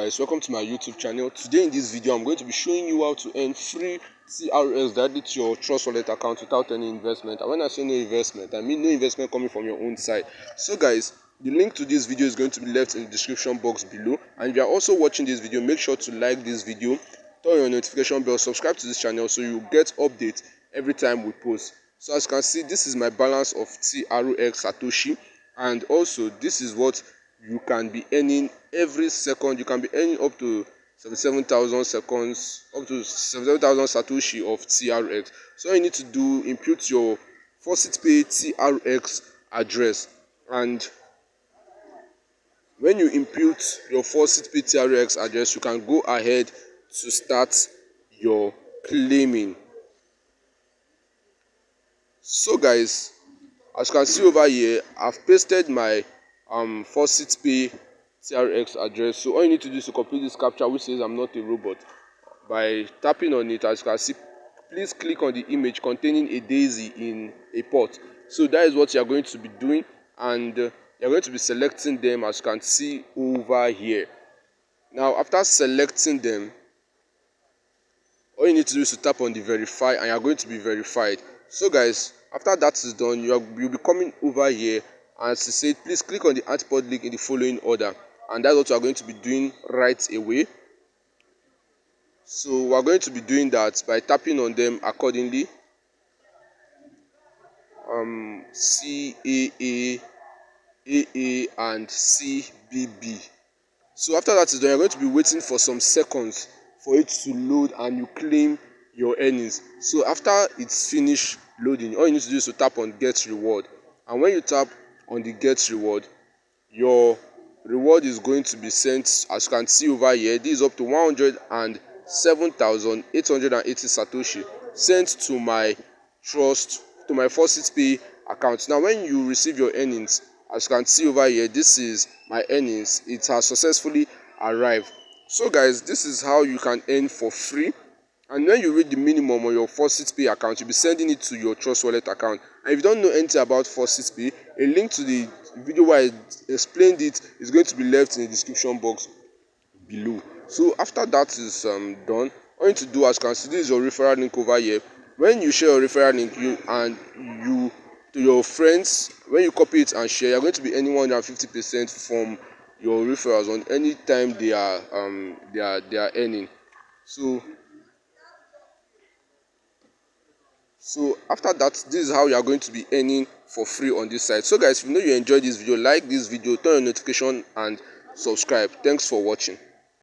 guys, welcome to my YouTube channel. Today in this video I'm going to be showing you how to earn free TRX directly to your Trustwallet account without any investment. And when I say no investment, I mean no investment coming from your own side. So guys, the link to this video is going to be left in the description box below, and if you are also watching this video, make sure to like this video, turn on your notification bell, subscribe to this channel so you get updates every time we post. So as you can see, this is my balance of TRX Satoshi, and also this is what you can be earning every second. You can be earning up to 77,000 seconds, up to 77,000 Satoshi of TRX. So all you need to do, input your faucetpay TRX address, and when you input your faucetpay TRX address, you can go ahead to start your claiming. So guys, as you can see over here, I've pasted my faucetpay TRX address. So all you need to do is to complete this captcha which says I'm not a robot. By tapping on it, as you can see, please click on the image containing a daisy in a pot. So that is what you are going to be doing, and you're going to be selecting them as you can see over here. Now after selecting them, all you need to do is to tap on the verify, and you're going to be verified. So guys, after that is done, you'll be coming over here, and as I said, please click on the antipod link in the following order, and that's what you are going to be doing right away. So we are going to be doing that by tapping on them accordingly. CAA, AA, and CBB. So after that is done, you're going to be waiting for some seconds for it to load and you claim your earnings. So after it's finished loading, all you need to do is to tap on get reward, and when you tap on the get reward, your reward is going to be sent. As you can see over here, this is up to 107,880 Satoshi sent to my faucetpay account. Now when you receive your earnings, as you can see over here, this is my earnings. It has successfully arrived. So guys, this is how you can earn for free. And when you reach the minimum on your faucetpay account, you'll be sending it to your Trustwallet account. And if you don't know anything about faucetpay, a link to the video where I explained it is going to be left in the description box below. So after that is done, all you need to do, as you can see, this is your referral link over here. When you share your referral link to your friends, when you copy it and share, you're going to be earning 150% from your referrals on any time they are earning. So after that, this is how you are going to be earning for free on this site. So guys, if you know you enjoyed this video, like this video, turn on notification and subscribe. Thanks for watching.